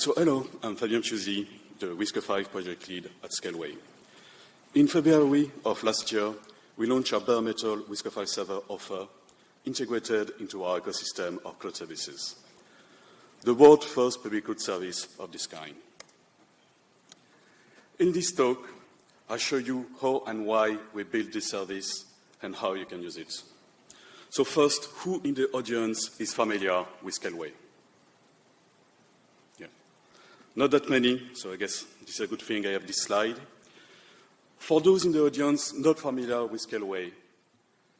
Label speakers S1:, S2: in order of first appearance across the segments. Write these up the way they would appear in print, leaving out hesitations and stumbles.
S1: So hello, I'm Fabien Piuzzi, the RISC-V project lead at Scaleway. In February of last year, we launched our bare metal RISC-V server offer integrated into our ecosystem of cloud services, the world's first public cloud service of this kind. In this talk, I'll show you how and why we built this service and how you can use it. So first, who in the audience is familiar with Scaleway? Yeah. Not that many, so I guess this is a good thing I have this slide. For those in the audience not familiar with Scaleway,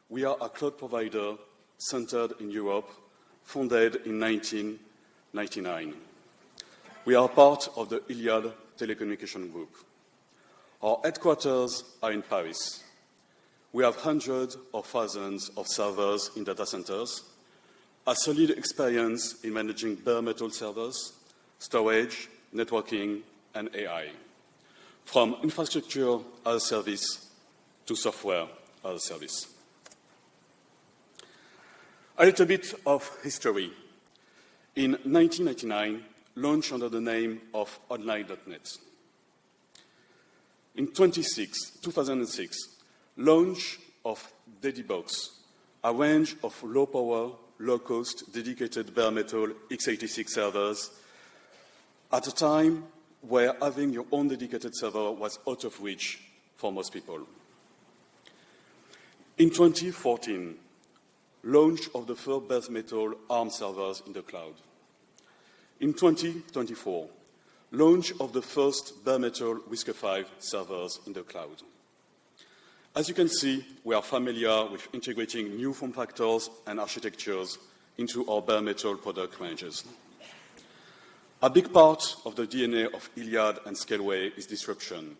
S1: we are a cloud provider centered in Europe, founded in 1999. We are part of the Iliad telecommunication group. Our headquarters are in Paris. We have hundreds of thousands of servers in data centers, a solid experience in managing bare metal servers, storage, networking, and AI, from infrastructure as a service to software as a service. A little bit of history. In 1999, launched under the name of online.net. In 2006, launch of Dedibox, a range of low-power, low-cost, dedicated bare metal x86 servers at a time where having your own dedicated server was out of reach for most people. In 2014, launch of the first bare metal ARM servers in the cloud. In 2024, launch of the first bare metal RISC-V servers in the cloud. As you can see, we are familiar with integrating new form factors and architectures into our bare metal product ranges. A big part of the DNA of Iliad and Scaleway is disruption.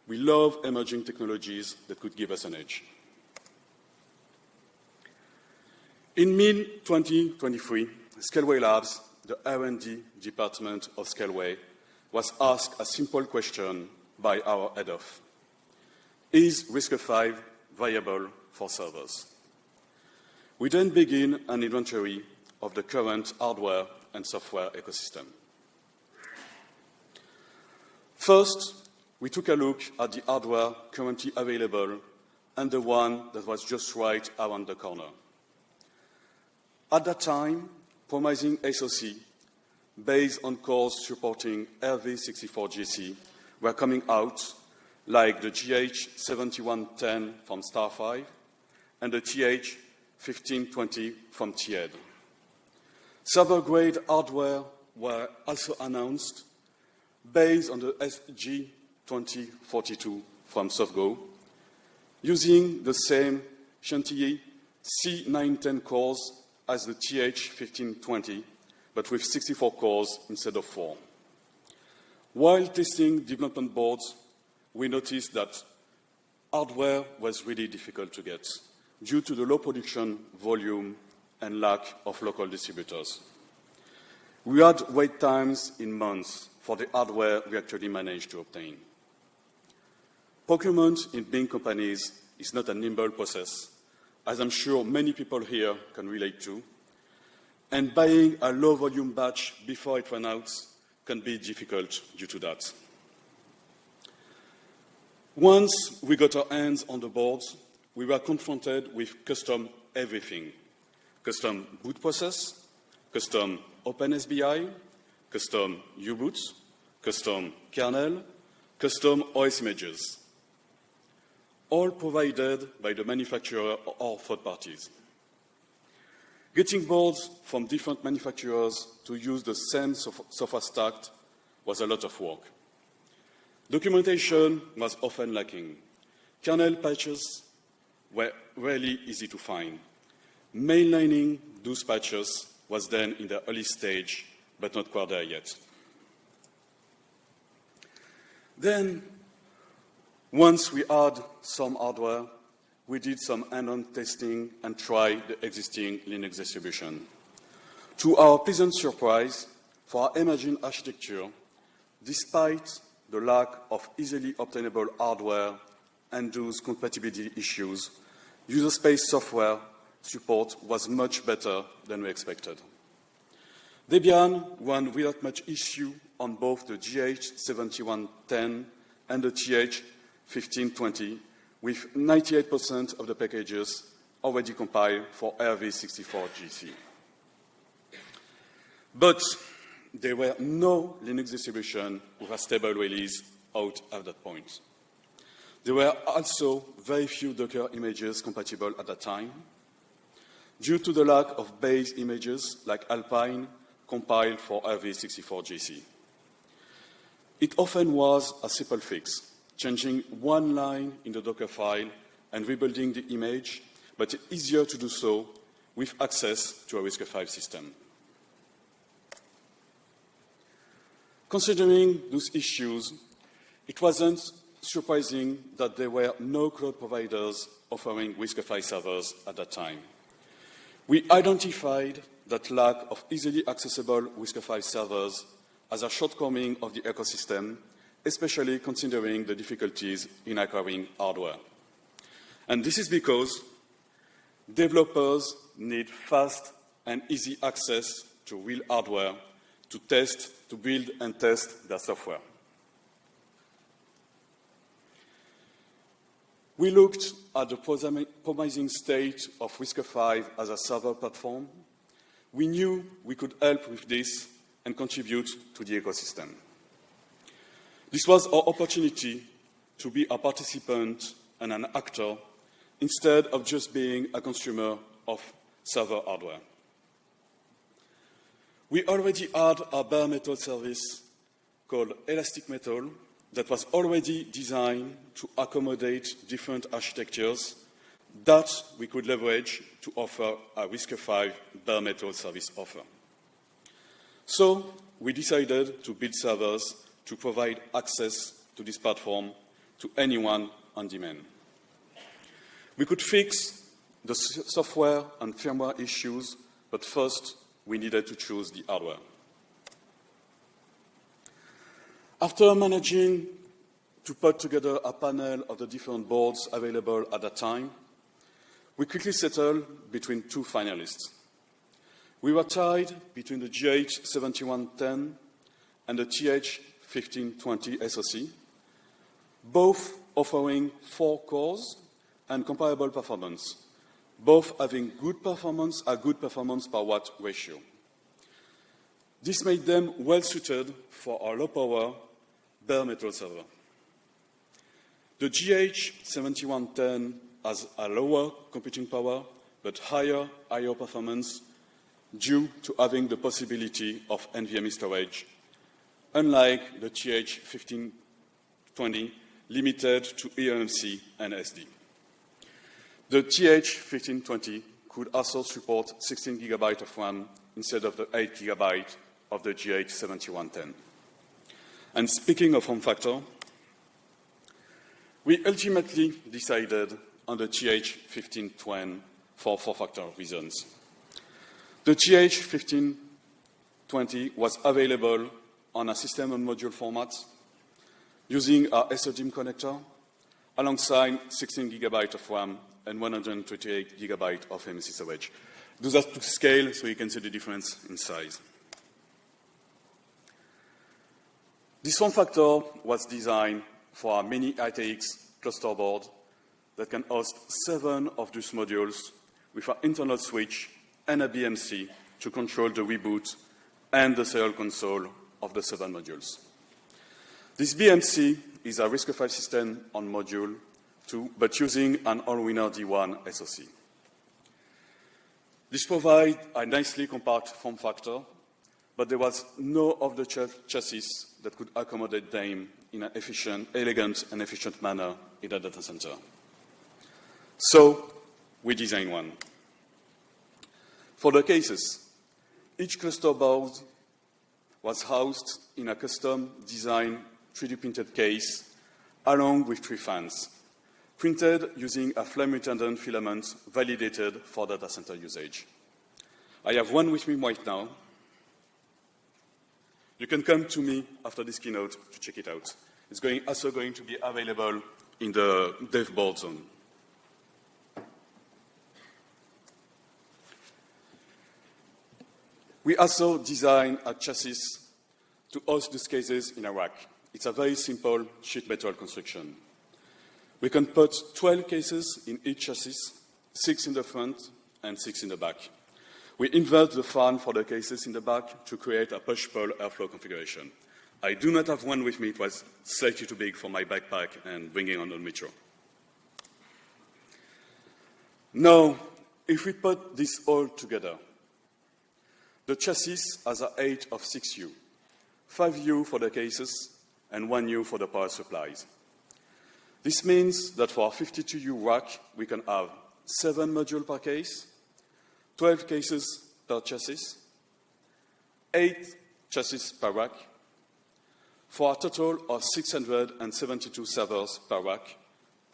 S1: We love emerging technologies that could give us an edge. In mid-2023, Scaleway Labs, the R&D department of Scaleway, was asked a simple question by our head of: is RISC-V viable for servers? We then begin an inventory of the current hardware and software ecosystem. First, we took a look at the hardware currently available and the one that was just right around the corner. At that time, promising SoC based on cores supporting RV64GC were coming out, like the GH7110 from Star5 and the TH1520 from TED. Server-grade hardware were also announced based on the SG2042 from SoftGo, using the same Chantilly C910 cores as the TH1520, but with 64 cores instead of 4. While testing development boards, we noticed that hardware was really difficult to get due to the low production volume and lack of local distributors. We had wait times in months for the hardware we actually managed to obtain. Procurement in big companies is not a nimble process, as I'm sure many people here can relate to, and buying a low-volume batch before it ran out can be difficult due to that. Once we got our hands on the boards, we were confronted with custom everything: custom boot process, custom OpenSBI, custom U-boot, custom kernel, custom OS images, all provided by the manufacturer or third parties. Getting boards from different manufacturers to use the same software stack was a lot of work. Documentation was often lacking. Kernel patches were rarely easy to find. Mainlining those patches was then in the early stage, but not quite there yet. Then, once we had some hardware, we did some hand-on testing and tried the existing Linux distribution. To our pleasant surprise, for our emerging architecture, despite the lack of easily obtainable hardware and those compatibility issues, user space software support was much better than we expected. Debian ran without much issue on both the GH7110 and the TH1520, with 98% of the packages already compiled for RISC-V. But there were no Linux distributions with a stable release out at that point. There were also very few Docker images compatible at that time, due to the lack of base images like Alpine compiled for RISC-V. It often was a simple fix, changing one line in the Docker file and rebuilding the image, but easier to do so with access to a RISC-V system. Considering those issues, it wasn't surprising that there were no cloud providers offering RISC-V servers at that time. We identified that lack of easily accessible RISC-V servers as a shortcoming of the ecosystem, especially considering the difficulties in acquiring hardware. And this is because developers need fast and easy access to real hardware to build and test their software. We looked at the promising state of RISC-V as a server platform. We knew we could help with this and contribute to the ecosystem. This was our opportunity to be a participant and an actor instead of just being a consumer of server hardware. We already had a bare metal service called Elastic Metal that was already designed to accommodate different architectures that we could leverage to offer a RISC-V bare metal service offer. So we decided to build servers to provide access to this platform to anyone on demand. We could fix the software and firmware issues, but first we needed to choose the hardware. After managing to put together a panel of the different boards available at that time, we quickly settled between two finalists. We were tied between the GH7110 and the TH1520 SoC, both offering 4 cores and comparable performance, both having a good performance per watt ratio. This made them well suited for our low-power bare metal server. The GH7110 has a lower computing power, but higher I/O performance due to having the possibility of NVMe storage, unlike the TH1520 limited to eMMC and SD. The TH1520 could also support 16 GB of RAM instead of the 8 GB of the GH7110. And speaking of form factor, we ultimately decided on the TH1520 for form factor reasons. The TH1520 was available on a system and module format using our SODIMM connector alongside 16 GB of RAM and 128 GB of eMMC storage. Those are to scale so you can see the difference in size. This form factor was designed for a mini ITX cluster board that can host 7 of these modules with an internal switch and a BMC to control the reboot and the serial console of the 7 modules. This BMC is a RISC-V system on module 2, but using an all-winner D1 SoC. This provides a nicely compact form factor, but there was no off-the-shelf chassis that could accommodate them in an elegant and efficient manner in a data center. So we designed one. For the cases, each cluster board was housed in a custom designed 3D printed case along with 3 fans, printed using a flame retardant filament validated for data center usage. I have one with me right now. You can come to me after this keynote to check it out. It's also going to be available in the dev board zone. We also designed a chassis to host these cases in a rack. It's a very simple sheet metal construction. We can put 12 cases in each chassis, 6 in the front and 6 in the back. We invert the fan for the cases in the back to create a push-pull airflow configuration. I do not have one with me. It was slightly too big for my backpack and bringing on the metro. Now, if we put this all together, the chassis has a height of 6U, 5U for the cases, and 1U for the power supplies. This means that for a 52U rack, we can have 7 modules per case, 12 cases per chassis, 8 chassis per rack, for a total of 672 servers per rack,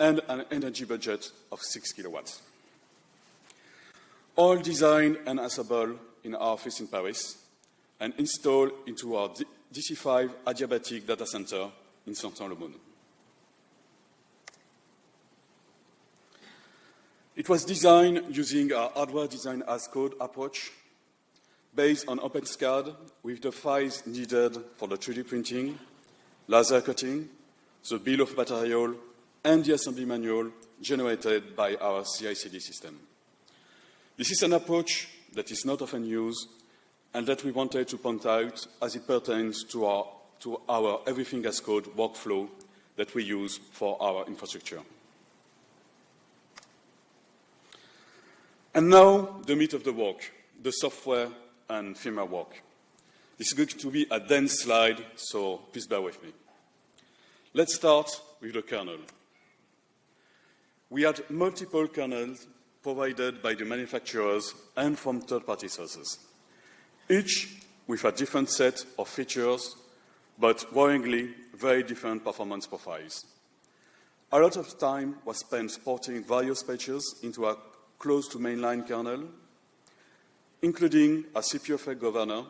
S1: and an energy budget of 6 kilowatts. All designed and assembled in our office in Paris and installed into our DC5 adiabatic data center in Saint-Ouen-le-Monde. It was designed using our hardware design as code approach based on OpenSCAD with the files needed for the 3D printing, laser cutting, the bill of material, and the assembly manual generated by our CI/CD system. This is an approach that is not often used and that we wanted to point out as it pertains to our everything as code workflow that we use for our infrastructure. And now, the meat of the work, the software and firmware work. This is going to be a dense slide, so please bear with me. Let's start with the kernel. We had multiple kernels provided by the manufacturers and from third-party sources, each with a different set of features, but worryingly very different performance profiles. A lot of time was spent porting various patches into a close to mainline kernel, including a CPU effect governor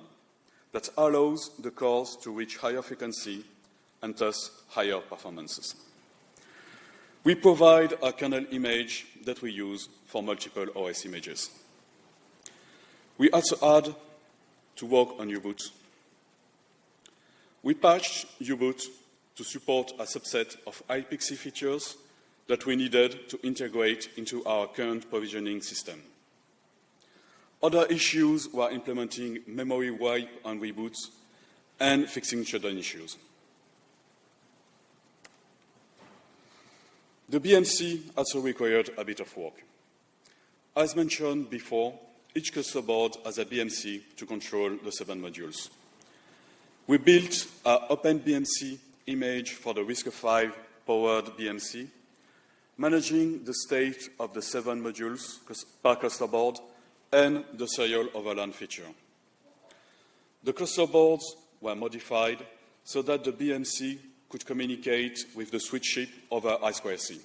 S1: that allows the cores to reach higher frequency and thus higher performances. We provide a kernel image that we use for multiple OS images. We also add to work on U-boot. We patched U-boot to support a subset of iPXE features that we needed to integrate into our current provisioning system. Other issues were implementing memory wipe and reboots and fixing shutdown issues. The BMC also required a bit of work. As mentioned before, each cluster board has a BMC to control the 7 modules. We built an OpenBMC image for the RISC-V powered BMC, managing the state of the 7 modules per cluster board and the serial overland feature. The cluster boards were modified so that the BMC could communicate with the switch chip over I2C,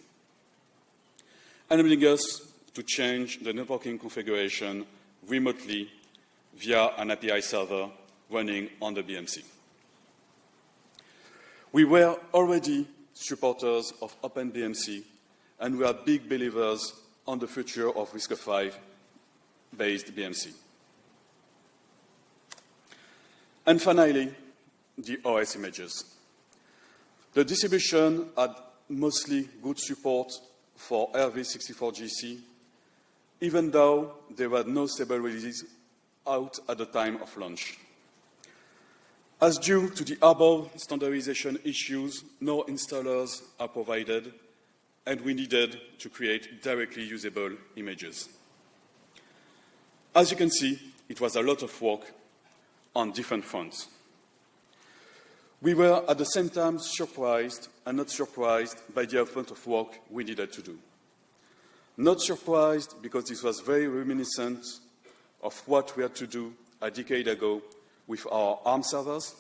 S1: enabling us to change the networking configuration remotely via an API server running on the BMC. We were already supporters of OpenBMC, and we are big believers on the future of RISC-V-based BMC. And finally, the OS images. The distribution had mostly good support for RV64GC, even though there were no stable releases out at the time of launch. As due to the above standardization issues, no installers are provided, and we needed to create directly usable images. As you can see, it was a lot of work on different fronts. We were at the same time surprised and not surprised by the amount of work we needed to do. Not surprised because this was very reminiscent of what we had to do a decade ago with our ARM servers,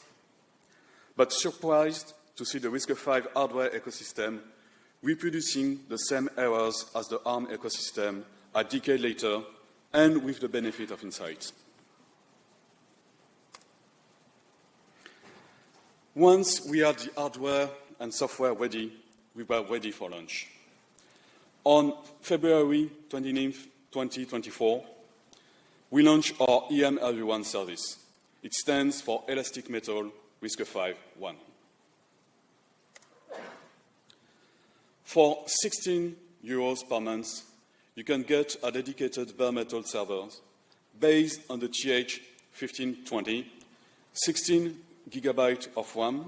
S1: but surprised to see the RISC-V hardware ecosystem reproducing the same errors as the ARM ecosystem a decade later and with the benefit of insight. Once we had the hardware and software ready, we were ready for launch. On February 29th, 2024, we launched our EM Everyone service. It stands for Elastic Metal RISC-V 1. For 16 euros per month, you can get a dedicated bare metal server based on the TH1520, 16 gigabytes of RAM,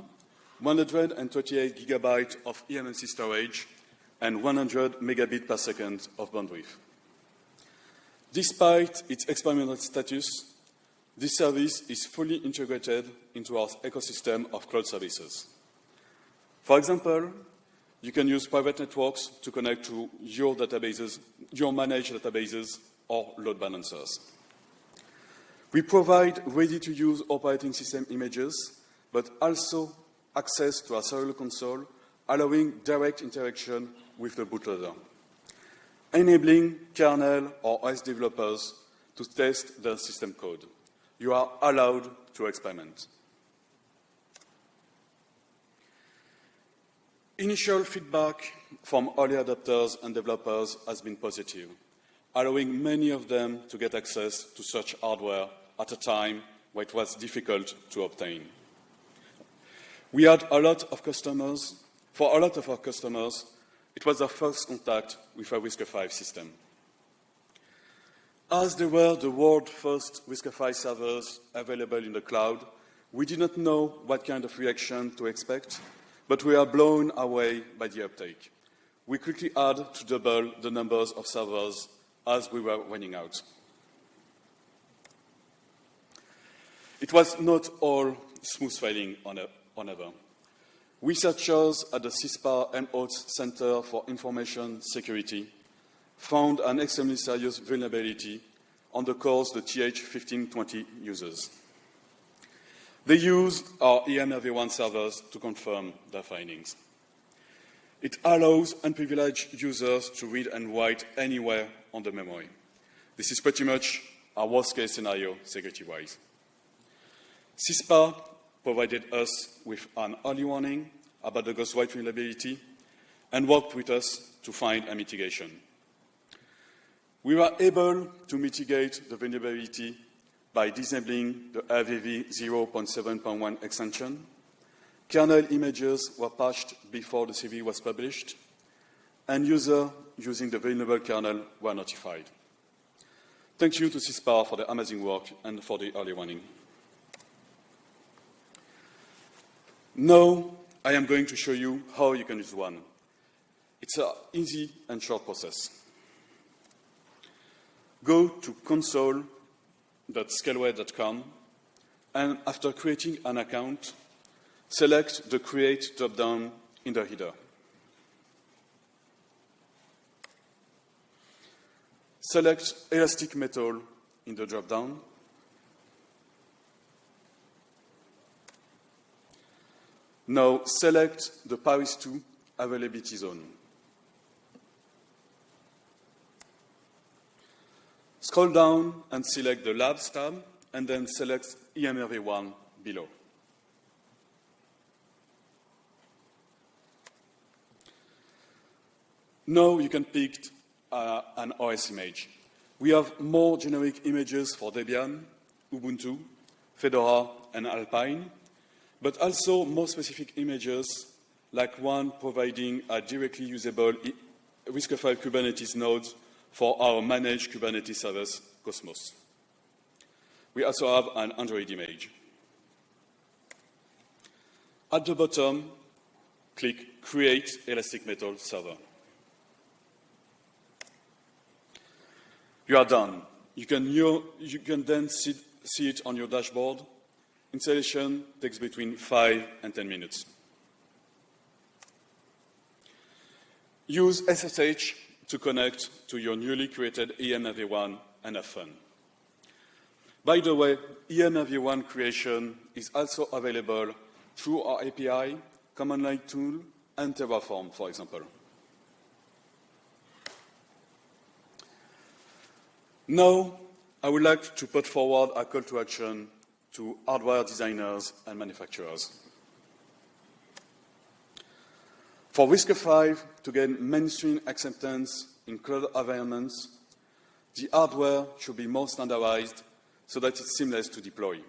S1: 128 gigabytes of eMMC storage, and 100 megabits per second of bandwidth. Despite its experimental status, this service is fully integrated into our ecosystem of cloud services. For example, you can use private networks to connect to your databases, your managed databases, or load balancers. We provide ready-to-use operating system images, but also access to a serial console, allowing direct interaction with the bootloader, enabling kernel or OS developers to test their system code. You are allowed to experiment. Initial feedback from early adopters and developers has been positive, allowing many of them to get access to such hardware at a time when it was difficult to obtain. We had a lot of customers. For a lot of our customers, it was their first contact with a RISC-V system. As they were the world's first RISC-V servers available in the cloud, we did not know what kind of reaction to expect, but we are blown away by the uptake. We quickly had to double the numbers of servers as we were running out. It was not all smooth sailing on ever. Researchers at the CISPA Helmholtz Center for Information Security found an extremely serious vulnerability on the cores the TH1520 uses. They used our eMRV1 servers to confirm their findings. It allows unprivileged users to read and write anywhere on the memory. This is pretty much our worst-case scenario security-wise. CISPA provided us with an early warning about the ghostwrite vulnerability and worked with us to find a mitigation. We were able to mitigate the vulnerability by disabling the RISC-V 0.7.1 extension. Kernel images were patched before the CV was published, and users using the vulnerable kernel were notified. Thank you to CISPA for the amazing work and for the early warning. Now, I am going to show you how you can use one. It's an easy and short process. Go to console.scaleway.com, and after creating an account, select the Create drop-down in the header. Select Elastic Metal in the drop-down. Now select the Paris 2 availability zone. Scroll down and select the Labs tab, and then select eMRV1 below. Now you can pick an OS image. We have more generic images for Debian, Ubuntu, Fedora, and Alpine, but also more specific images, like one providing a directly usable RISC-V Kubernetes node for our managed Kubernetes service, Cosmos. We also have an Android image. At the bottom, click Create Elastic Metal Server. You are done. You can then see it on your dashboard. Installation takes between 5 and 10 minutes. Use SSH to connect to your newly created eMRV1 and have fun. By the way, eMRV1 creation is also available through our API, command line tool, and Terraform, for example. Now, I would like to put forward a call to action to hardware designers and manufacturers. For RISC-V to gain mainstream acceptance in cloud environments, the hardware should be more standardized so that it's seamless to deploy.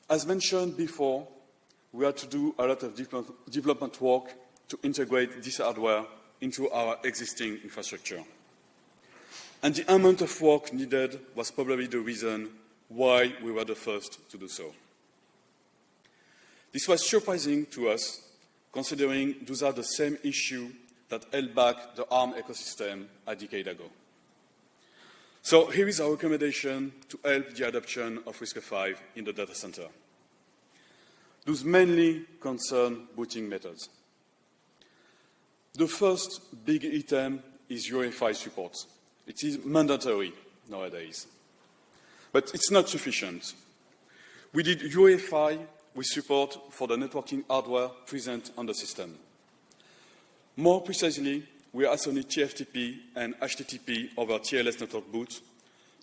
S1: As mentioned before, we had to do a lot of development work to integrate this hardware into our existing infrastructure. And the amount of work needed was probably the reason why we were the first to do so. This was surprising to us, considering those are the same issues that held back the ARM ecosystem a decade ago. So here is our recommendation to help the adoption of RISC-V in the data center. Those mainly concern booting methods. The first big item is UEFI support. It is mandatory nowadays. But it's not sufficient. We did UEFI with support for the networking hardware present on the system. More precisely, we also need TFTP and HTTP over TLS network boot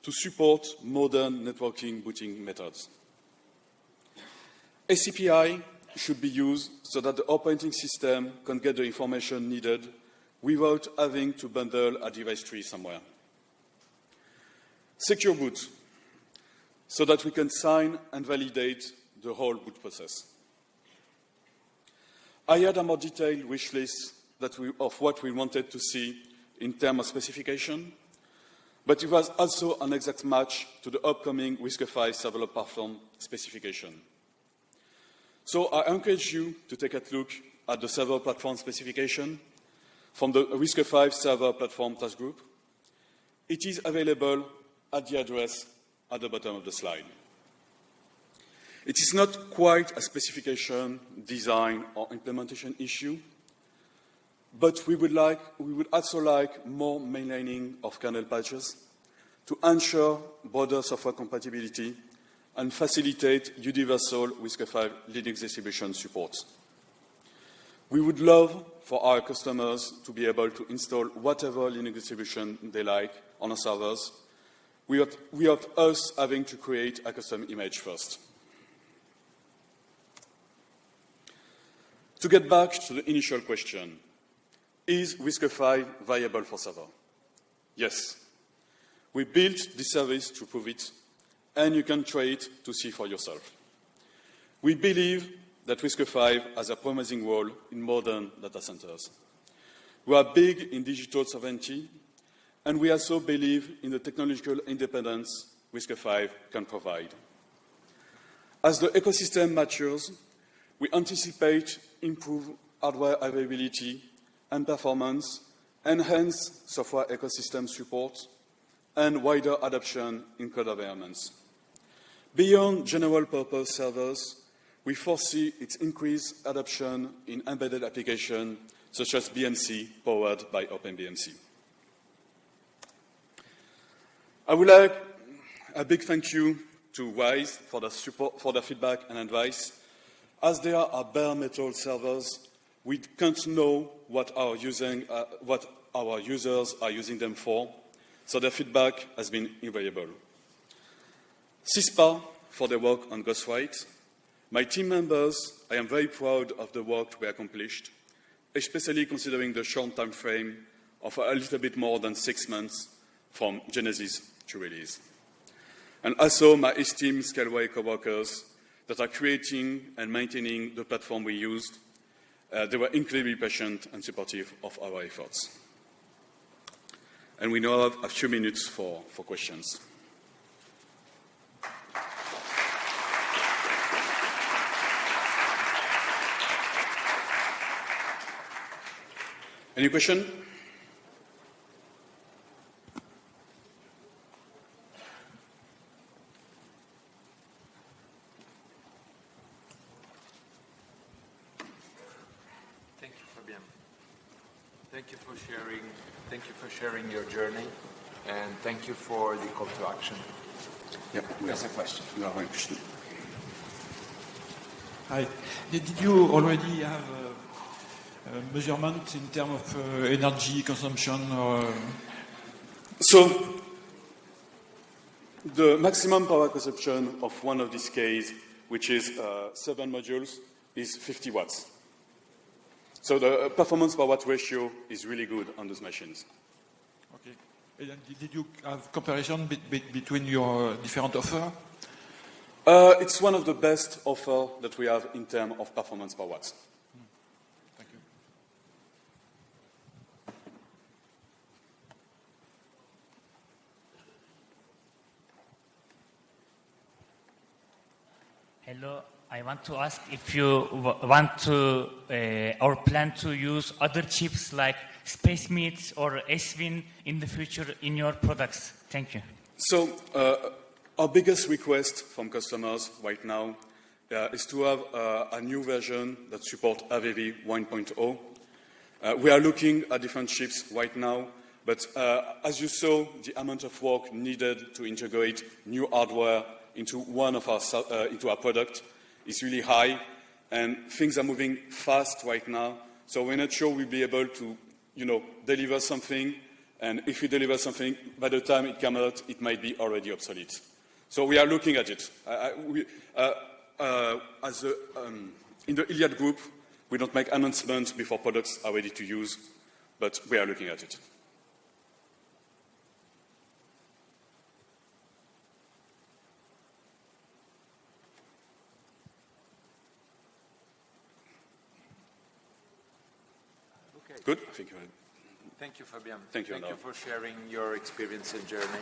S1: to support modern networking booting methods. ACPI should be used so that the operating system can get the information needed without having to bundle a device tree somewhere. Secure boot, so that we can sign and validate the whole boot process. I had a more detailed wish list of what we wanted to see in terms of specification, but it was also an exact match to the upcoming RISC-V serverless platform specification. So I encourage you to take a look at the server platform specification from the RISC-V server platform task group. It is available at the address at the bottom of the slide. It is not quite a specification, design, or implementation issue, but we would also like more mainlining of kernel patches to ensure broader software compatibility and facilitate universal RISC-V Linux distribution support. We would love for our customers to be able to install whatever Linux distribution they like on our servers, without us having to create a custom image first. To get back to the initial question, is RISC-V viable for server? Yes. We built this service to prove it, and you can try it to see for yourself. We believe that RISC-V has a promising role in modern data centers. We are big in digital sovereignty, and we also believe in the technological independence RISC-V can provide. As the ecosystem matures, we anticipate improved hardware availability and performance, enhanced software ecosystem support, and wider adoption in cloud environments. Beyond general-purpose servers, we foresee its increased adoption in embedded applications such as BMC, powered by OpenBMC. I would like a big thank you to RISE for the support, for the feedback and advice. As they are our bare metal servers, we can't know what our users are using them for, so their feedback has been invaluable. CISPA for their work on Ghostwrite. My team members, I am very proud of the work we accomplished, especially considering the short time frame of a little bit more than 6 months from Genesis to release. And also my esteemed Scaleway coworkers that are creating and maintaining the platform we used. They were incredibly patient and supportive of our efforts. And we now have a few minutes for questions. Any question?
S2: Thank you, Fabien. Thank you for sharing. Thank you for sharing your journey, and thank you for the call to action.
S1: Yep.
S2: There's a question.
S1: No, one question.
S3: Hi. Did you already have measurement in terms of energy consumption?
S1: So, the maximum power consumption of one of these cases, which is 7 modules, is 50 watts. So the performance per watt ratio is really good on those machines.
S3: Okay. And did you have comparison between your different offers?
S1: It's one of the best offers that we have in terms of performance per watts.
S3: Thank you.
S4: Hello, I want to ask if you want to or plan to use other chips like SpaceMeet or SWIN in the future in your products. Thank you.
S1: So our biggest request from customers right now is to have a new version that supports AVV 1.0. We are looking at different chips right now, but as you saw, the amount of work needed to integrate new hardware into into our product is really high, and things are moving fast right now. So we're not sure we'll be able to, deliver something. And if we deliver something, by the time it comes out, it might be already obsolete. So we are looking at it. In the Iliad group, we don't make announcements before products are ready to use, but we are looking at it.
S2: Okay.
S1: Good? I think you're
S2: Thank you, Fabien.
S1: Thank you,
S2: Thank you
S1: Arnaud.
S2: for sharing your experience and journey.